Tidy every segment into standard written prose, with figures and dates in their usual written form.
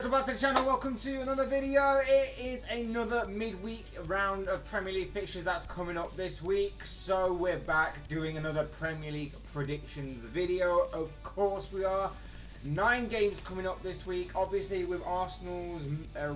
Welcome back to the channel, welcome to another video. It is another midweek round of Premier League fixtures that's coming up this week. So we're back doing another Premier League predictions video. Of course we are. 9 games coming up this week. Obviously with Arsenal's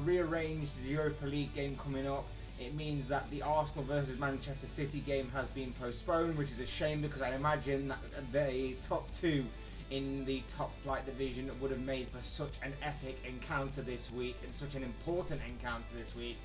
rearranged Europa League game coming up, it means that the Arsenal versus Manchester City game has been postponed, which is a shame because I imagine that the top two in the top flight division would have made for such an epic encounter this week and such an important encounter this week.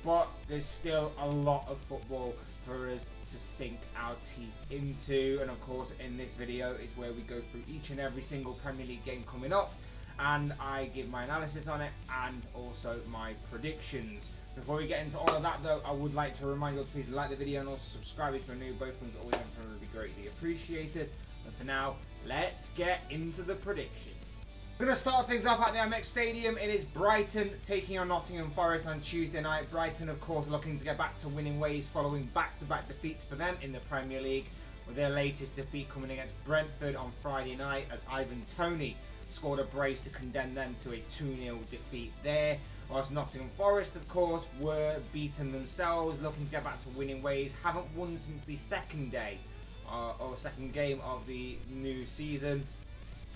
But there's still a lot of football for us to sink our teeth into, and of course in this video is where we go through each and every single Premier League game coming up and I give my analysis on it and also my predictions. Before we get into all of that though, I would like to remind you to please like the video and also subscribe if you're new. Both ones always would be greatly appreciated. But for now, let's get into the predictions. We're going to start things off at the Amex Stadium. It is Brighton taking on Nottingham Forest on Tuesday night. Brighton, of course, looking to get back to winning ways following back-to-back defeats for them in the Premier League, with their latest defeat coming against Brentford on Friday night as Ivan Toney scored a brace to condemn them to a 2-0 defeat there. Whilst Nottingham Forest, of course, were beaten themselves, looking to get back to winning ways. Haven't won since the second game of the new season.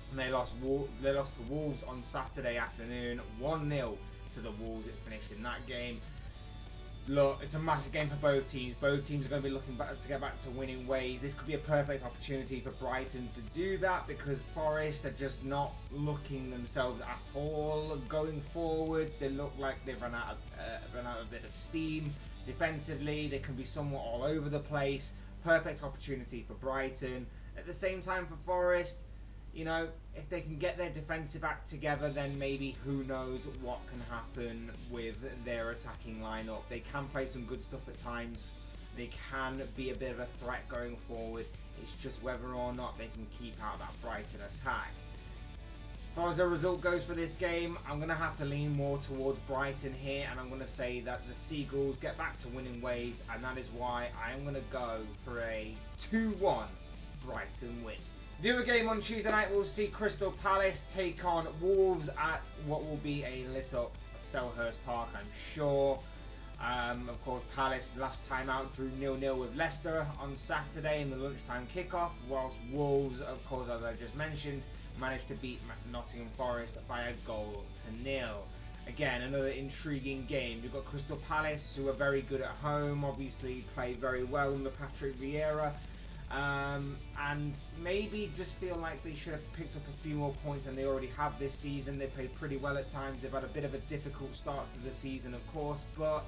And they lost to Wolves on Saturday afternoon, 1-0 to the Wolves. It finished in that game. Look, it's a massive game for both teams. Both teams are going to be looking back to get back to winning ways. This could be a perfect opportunity for Brighton to do that because Forest are just not looking themselves at all going forward. They look like they've run out of a bit of steam defensively. They can be somewhat all over the place. Perfect opportunity for Brighton. At the same time for Forest, you know, if they can get their defensive act together, then maybe who knows what can happen with their attacking lineup. They can play some good stuff at times. They can be a bit of a threat going forward. It's just whether or not they can keep out that Brighton attack. As far as the result goes for this game, I'm going to have to lean more towards Brighton here, and I'm going to say that the Seagulls get back to winning ways, and that is why I am going to go for a 2-1 Brighton win. The other game on Tuesday night, we'll see Crystal Palace take on Wolves at what will be a lit up Selhurst Park, I'm sure. Of course, Palace last time out drew 0-0 with Leicester on Saturday in the lunchtime kickoff, whilst Wolves, of course, as I just mentioned, managed to beat Nottingham Forest by a goal to 0. Again, another intriguing game. You've got Crystal Palace, who are very good at home, obviously play very well under Patrick Vieira. And maybe just feel like they should have picked up a few more points than they already have this season. They played pretty well at times. They've had a bit of a difficult start to the season, of course, but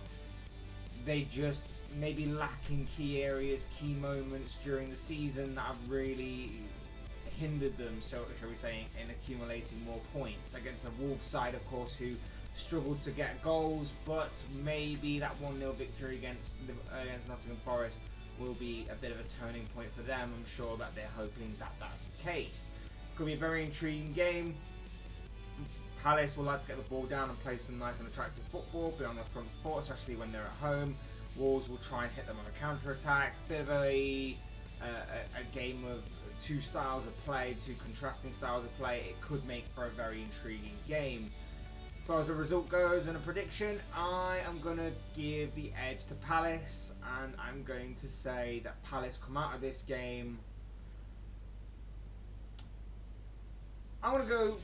they just maybe lacking key areas, key moments during the season that have really hindered them, so shall we say, in accumulating more points against the Wolves side, of course, who struggled to get goals, but maybe that 1-0 victory against Nottingham Forest will be a bit of a turning point for them. I'm sure that they're hoping that that's the case. Could be a very intriguing game. Palace will like to get the ball down and play some nice and attractive football, be on the front foot, especially when they're at home. Wolves will try and hit them on a counter-attack. Bit of a game of two styles of play, two contrasting styles of play. It could make for a very intriguing game. As far as the result goes and a prediction, I am going to give the edge to Palace, and I'm going to say that Palace come out of this game. I'm going to go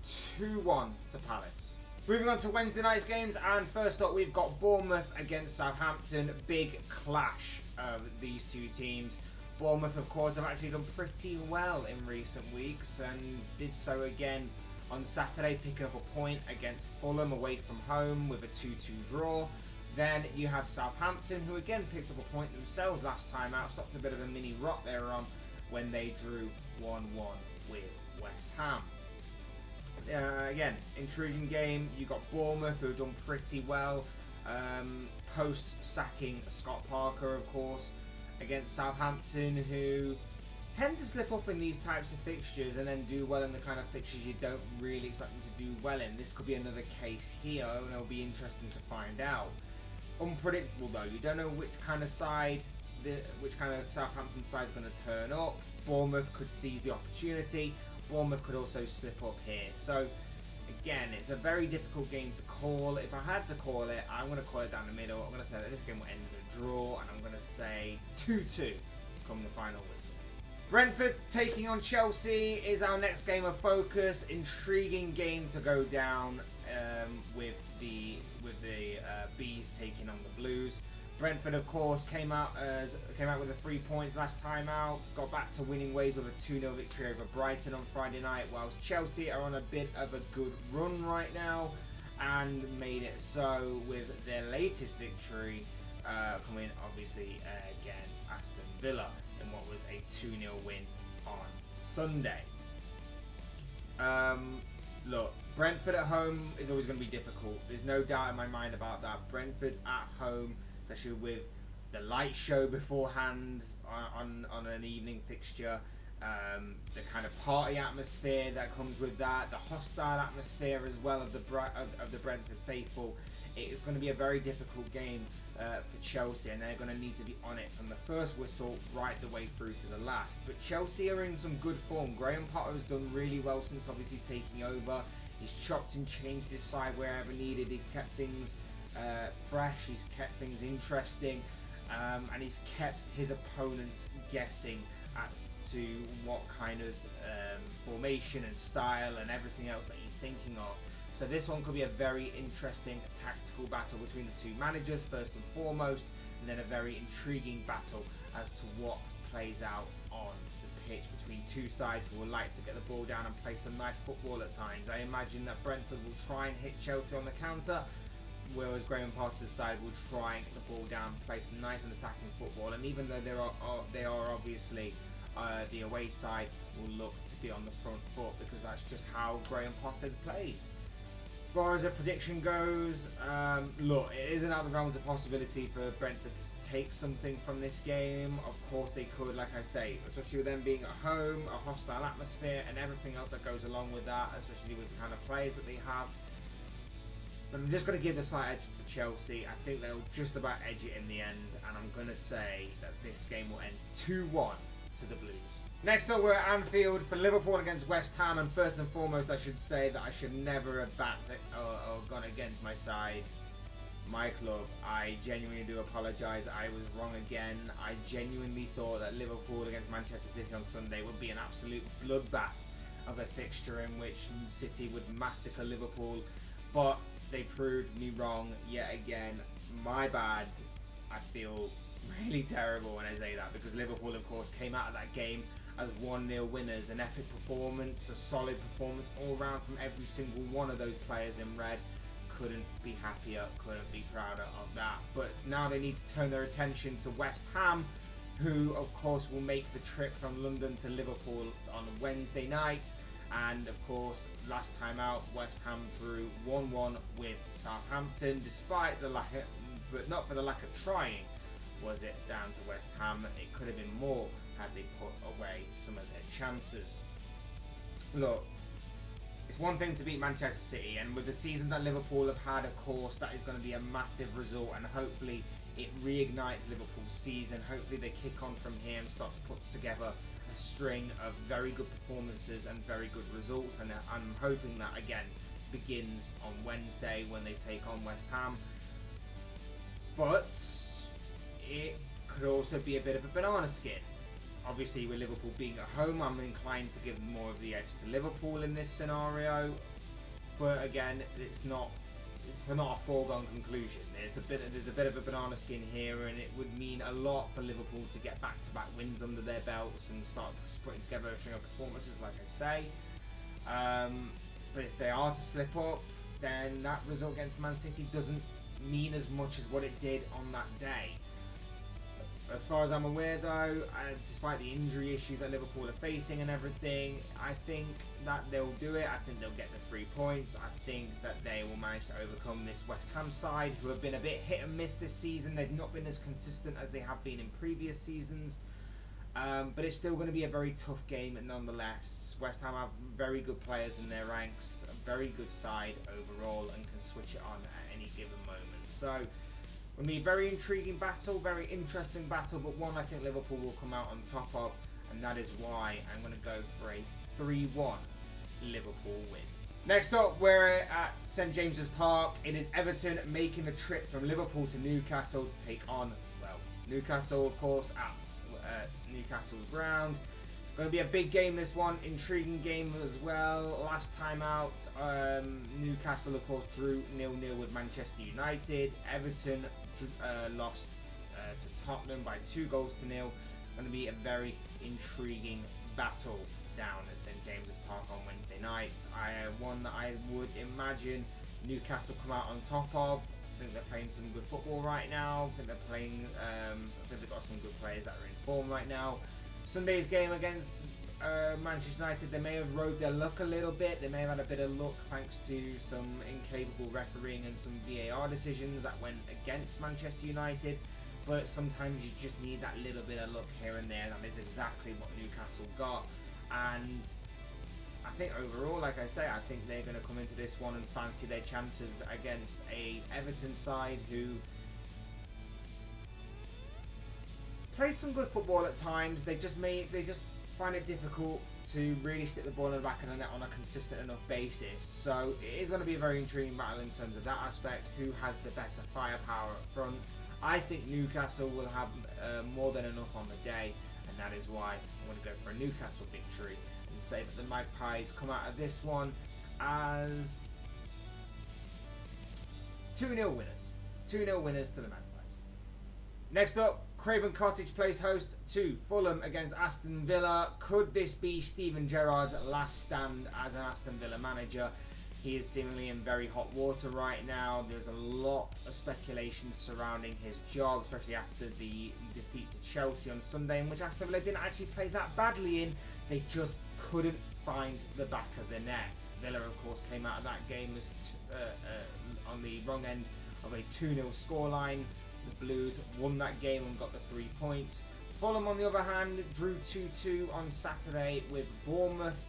2-1 to Palace. Moving on to Wednesday night's games, and first up we've got Bournemouth against Southampton. Big clash of these two teams. Bournemouth, of course, have actually done pretty well in recent weeks and did so again on Saturday, picking up a point against Fulham away from home with a 2-2 draw. Then you have Southampton, who again picked up a point themselves last time out, stopped a bit of a mini rot there on when they drew 1-1 with West Ham. Again, intriguing game. You got Bournemouth, who have done pretty well post sacking Scott Parker, of course, against Southampton, who tend to slip up in these types of fixtures and then do well in the kind of fixtures you don't really expect them to do well in. This could be another case here, and it'll be interesting to find out. Unpredictable though, you don't know which kind of Southampton side is going to turn up. Bournemouth could seize the opportunity. Bournemouth could also slip up here. So Again, it's a very difficult game to call. If I had to call it, I'm going to call it down the middle. I'm going to say that this game will end in a draw, and I'm going to say 2-2 come the final whistle. Brentford taking on Chelsea is our next game of focus. Intriguing game to go down with the Bees taking on the Blues. Brentford, of course, came out with the 3 points last time out. Got back to winning ways with a 2-0 victory over Brighton on Friday night, whilst Chelsea are on a bit of a good run right now and made it so with their latest victory coming obviously against Aston Villa in what was a 2-0 win on Sunday. Look, Brentford at home is always going to be difficult. There's no doubt in my mind about that. Brentford at home, especially with the light show beforehand on an evening fixture, the kind of party atmosphere that comes with that, the hostile atmosphere as well of the Brentford faithful. It's going to be a very difficult game for Chelsea, and they're going to need to be on it from the first whistle right the way through to the last. But Chelsea are in some good form. Graham Potter has done really well since obviously taking over. He's chopped and changed his side wherever needed. He's kept things fresh, he's kept things interesting, and he's kept his opponents guessing as to what kind of formation and style and everything else that he's thinking of. So this one could be a very interesting tactical battle between the two managers first and foremost, and then a very intriguing battle as to what plays out on the pitch between two sides who will like to get the ball down and play some nice football at times. I imagine that Brentford will try and hit Chelsea on the counter, whereas Graham Potter's side will try and get the ball down, play some nice and attacking football. And even though they are obviously the away side will look to be on the front foot, because that's just how Graham Potter plays. As far as a prediction goes, look, it isn't out of the realms of possibility for Brentford to take something from this game. Of course they could, like I say, especially with them being at home, a hostile atmosphere and everything else that goes along with that, especially with the kind of players that they have. But I'm just going to give the slight edge to Chelsea. I think they'll just about edge it in the end, and I'm going to say that this game will end 2-1 to the Blues. Next up, we're at Anfield for Liverpool against West Ham, and first and foremost I should say that I should never have backed or gone against my side, my club. I genuinely do apologise. I was wrong again. I genuinely thought that Liverpool against Manchester City on Sunday would be an absolute bloodbath of a fixture in which City would massacre Liverpool, but they proved me wrong yet again. My bad. I feel really terrible when I say that, because Liverpool, of course, came out of that game as 1-0 winners. An epic performance, a solid performance all round from every single one of those players in red. Couldn't be happier, couldn't be prouder of that. But now they need to turn their attention to West Ham, who, of course, will make the trip from London to Liverpool on Wednesday night. And of course, last time out, West Ham drew 1-1 with Southampton, despite the lack of, but not for the lack of trying, was it down to West Ham. It could have been more had they put away some of their chances. Look, it's one thing to beat Manchester City, and with the season that Liverpool have had, of course, that is going to be a massive result, and hopefully it reignites Liverpool's season. Hopefully they kick on from here and start to put together a string of very good performances and very good results, and I'm hoping that again begins on Wednesday when they take on West Ham. But it could also be a bit of a banana skin. Obviously, with Liverpool being at home, I'm inclined to give more of the edge to Liverpool in this scenario. But again, it's not a foregone conclusion. There's a bit of a banana skin here, and it would mean a lot for Liverpool to get back-to-back wins under their belts and start putting together a string of performances, like I say. But if they are to slip up, then that result against Man City doesn't mean as much as what it did on that day. As far as I'm aware, though, despite the injury issues that Liverpool are facing and everything, I think that they'll do it. I think they'll get the 3 points. I think that they will manage to overcome this West Ham side, who have been a bit hit and miss this season. They've not been as consistent as they have been in previous seasons. But it's still going to be a very tough game nonetheless. West Ham have very good players in their ranks, a very good side overall, and can switch it on at any given moment. So, it'll be a very intriguing battle, very interesting battle, but one I think Liverpool will come out on top of, and that is why I'm going to go for a 3-1 Liverpool win. Next up, we're at St James's Park. It is Everton making the trip from Liverpool to Newcastle to take on, well, Newcastle, of course, at Newcastle's ground. Going to be a big game, this one. Intriguing game as well. Last time out, Newcastle, of course, drew 0-0 with Manchester United. Everton lost to Tottenham by 2-0. Going to be a very intriguing battle down at St James's Park on Wednesday night. One that I would imagine Newcastle come out on top of. I think they're playing some good football right now. I think they're playing. I think they've got some good players that are in form right now. Sunday's game against Manchester United, they may have rode their luck a little bit. They may have had a bit of luck thanks to some incapable refereeing and some VAR decisions that went against Manchester United. But sometimes you just need that little bit of luck here and there. That is exactly what Newcastle got. And I think overall, like I say, I think they're going to come into this one and fancy their chances against a Everton side who play some good football at times. They just find it difficult to really stick the ball in the back of the net on a consistent enough basis. So it is going to be a very intriguing battle in terms of that aspect. Who has the better firepower up front? I think Newcastle will have more than enough on the day, and that is why I want to go for a Newcastle victory and say that the Magpies come out of this one as 2-0 winners. 2-0 winners to the Magpies. Next up, Craven Cottage plays host to Fulham against Aston Villa. Could this be Steven Gerrard's last stand as an Aston Villa manager? He is seemingly in very hot water right now. There's a lot of speculation surrounding his job, especially after the defeat to Chelsea on Sunday, in which Aston Villa didn't actually play that badly in. They just couldn't find the back of the net. Villa, of course, came out of that game as on the wrong end of a 2-0 scoreline. The Blues won that game and got the 3 points. Fulham, on the other hand, drew 2-2 on Saturday with Bournemouth.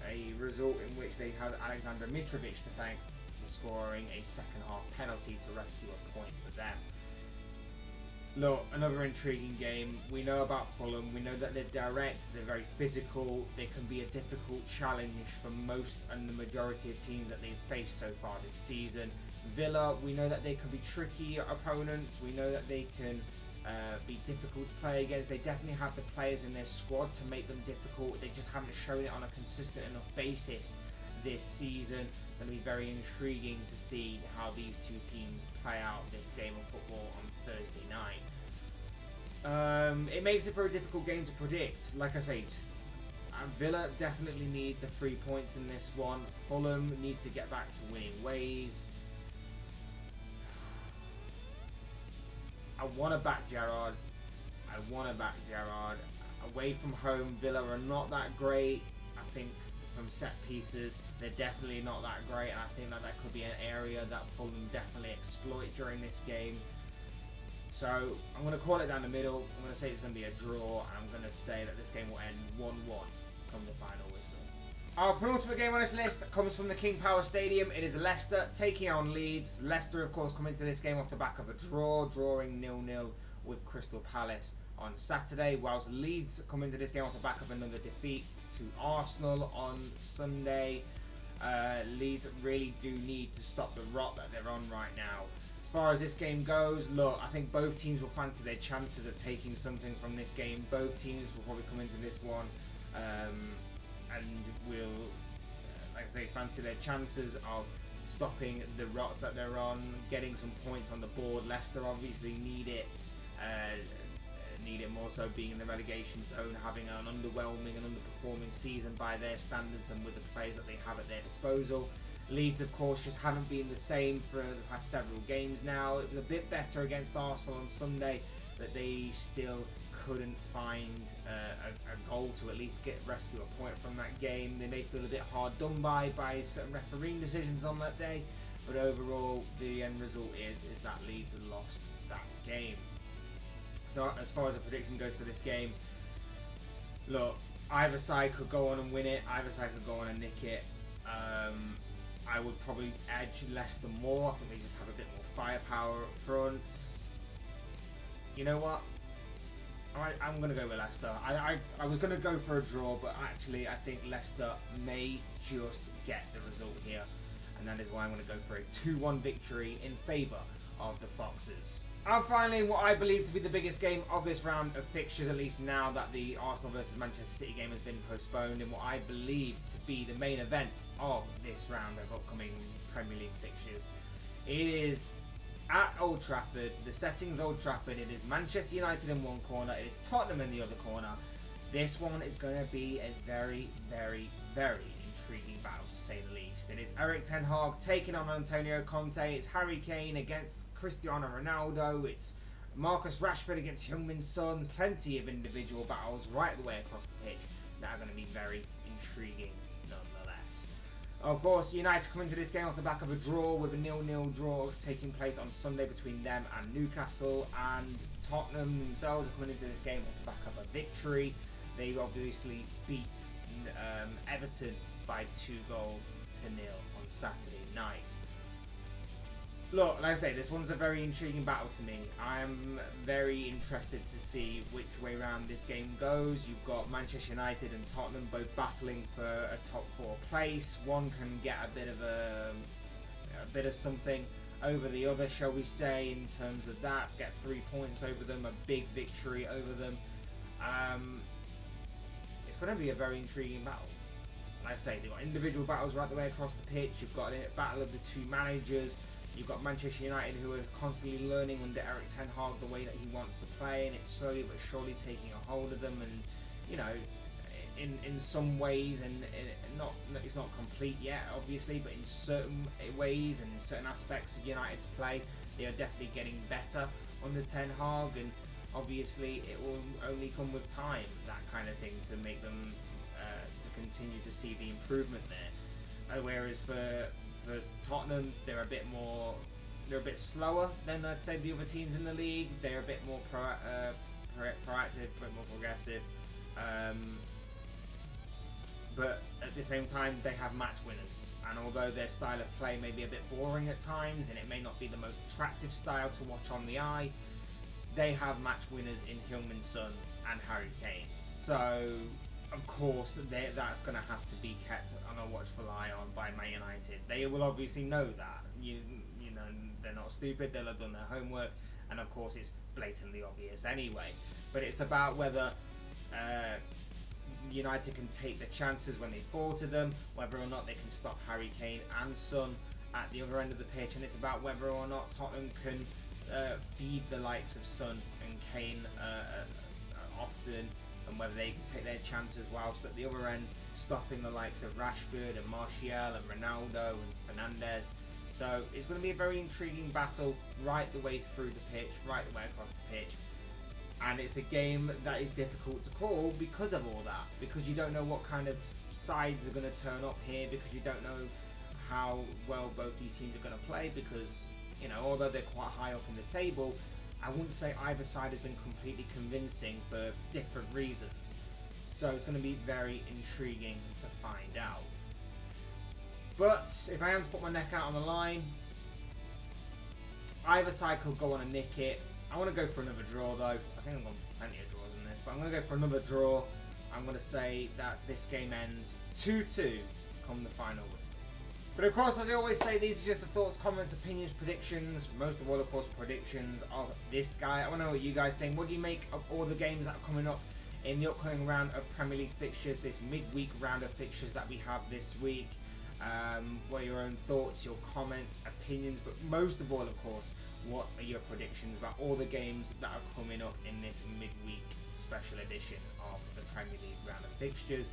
A result in which they had Alexander Mitrovic to thank for scoring a second half penalty to rescue a point for them. Look, another intriguing game. We know about Fulham. We know that they're direct, they're very physical. They can be a difficult challenge for most and the majority of teams that they've faced so far this season. Villa, we know that they can be tricky opponents. We know that they can be difficult to play against. They definitely have the players in their squad to make them difficult. They just haven't shown it on a consistent enough basis this season. It's going to be very intriguing to see how these two teams play out this game of football on Thursday night. It makes it for a difficult game to predict. Like I say, Villa definitely need the 3 points in this one. Fulham need to get back to winning ways. I want to back Gerrard. Away from home, Villa are not that great. I think from set pieces, they're definitely not that great. And I think that could be an area that Fulham definitely exploit during this game. So I'm going to call it down the middle. I'm going to say it's going to be a draw. And I'm going to say that this game will end 1-1 come the final whistle. Our penultimate game on this list comes from the King Power Stadium. It is Leicester taking on Leeds. Leicester, of course, come into this game off the back of a draw, drawing 0-0 with Crystal Palace on Saturday, whilst Leeds come into this game off the back of another defeat to Arsenal on Sunday. Leeds really do need to stop the rot that they're on right now. As far as this game goes, look, I think both teams will fancy their chances of taking something from this game. Both teams will probably come into this one and will, like I say, fancy their chances of stopping the rot that they're on, getting some points on the board. Leicester obviously need it more so being in the relegation zone, having an underwhelming and underperforming season by their standards and with the players that they have at their disposal. Leeds, of course, just haven't been the same for the past several games now. It was a bit better against Arsenal on Sunday, but they still couldn't find a goal to at least rescue a point from that game. They may feel a bit hard done by certain refereeing decisions on that day, but overall the end result is that Leeds have lost that game. So as far as the prediction goes for this game, look, either side could go on and win it, either side could go on and nick it. I would probably edge Leicester more. I think they just have a bit more firepower up front. You know what? I'm going to go with Leicester. I was going to go for a draw, but actually I think Leicester may just get the result here. And that is why I'm going to go for a 2-1 victory in favour of the Foxes. And finally, what I believe to be the biggest game of this round of fixtures, at least now that the Arsenal versus Manchester City game has been postponed, and what I believe to be the main event of this round of upcoming Premier League fixtures. It is at Old Trafford. The setting's Old Trafford. It is Manchester United in one corner. It is Tottenham in the other corner. This one is going to be a very, very, very intriguing battle, to say the least. It is Erik ten Hag taking on Antonio Conte. It's Harry Kane against Cristiano Ronaldo. It's Marcus Rashford against Heung-min Son. Plenty of individual battles right the way across the pitch that are going to be very intriguing nonetheless. Of course, United come into this game off the back of a draw, with a 0-0 draw taking place on Sunday between them and Newcastle, and Tottenham themselves are coming into this game off the back of a victory. They obviously beat Everton by 2-0 on Saturday night. Look, like I say, this one's a very intriguing battle to me. I'm very interested to see which way round this game goes. You've got Manchester United and Tottenham both battling for a top 4 place. One can get a bit of something over the other, shall we say, in terms of that. Get 3 points over them, a big victory over them. It's going to be a very intriguing battle. Like I say, they've got individual battles right the way across the pitch. You've got a battle of the two managers. You've got Manchester United, who are constantly learning under Erik ten Hag the way that he wants to play, and it's slowly but surely taking a hold of them. And you know, in some ways, and it's not complete yet, obviously, but in certain ways and in certain aspects of United's play, they are definitely getting better under ten Hag, and obviously it will only come with time, that kind of thing, to make them to continue to see the improvement there. Whereas for Tottenham, they're a bit slower than, I'd say, the other teams in the league. They're a bit more proactive, a bit more progressive, but at the same time they have match winners, and although their style of play may be a bit boring at times and it may not be the most attractive style to watch on the eye, they have match winners in Heung-min Son and Harry Kane. So of course, that's going to have to be kept on a watchful eye on by Man United. They will obviously know that. You know, they're not stupid. They'll have done their homework, and of course, it's blatantly obvious anyway. But it's about whether United can take the chances when they fall to them, whether or not they can stop Harry Kane and Son at the other end of the pitch, and it's about whether or not Tottenham can feed the likes of Son and Kane often, and whether they can take their chances whilst at the other end stopping the likes of Rashford and Martial and Ronaldo and Fernandes. So it's going to be a very intriguing battle right the way through the pitch, right the way across the pitch. And it's a game that is difficult to call because of all that, because you don't know what kind of sides are going to turn up here, because you don't know how well both these teams are going to play, because, you know, although they're quite high up in the table, I wouldn't say either side has been completely convincing for different reasons. So it's going to be very intriguing to find out. But if I am to put my neck out on the line, either side could go on and nick it. I want to go for another draw though. I think I've got plenty of draws in this, but I'm going to go for another draw. I'm going to say that this game ends 2-2 come the final whistle. But of course, as I always say, these are just the thoughts, comments, opinions, predictions. Most of all, of course, predictions of this guy. I want to know what you guys think. What do you make of all the games that are coming up in the upcoming round of Premier League fixtures, this midweek round of fixtures that we have this week? What are your own thoughts, your comments, opinions, but most of all, of course, what are your predictions about all the games that are coming up in this midweek special edition of the Premier League round of fixtures?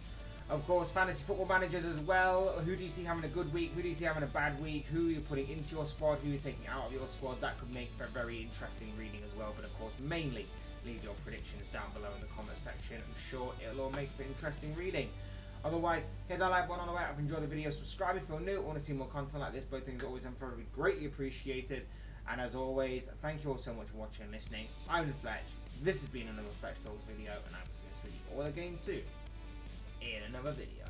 Of course, fantasy football managers as well. Who do you see having a good week? Who do you see having a bad week? Who are you putting into your squad? Who are you taking out of your squad? That could make for a very interesting reading as well. But of course, mainly leave your predictions down below in the comment section. I'm sure it'll all make for interesting reading. Otherwise, hit that like button on the way. If you enjoyed the video, subscribe if you're new. Want to see more content like this, both things are always and forever greatly appreciated. And as always, thank you all so much for watching and listening. I'm the Fletch. This has been another Fletch Talks video, and I will see you all again soon in another video.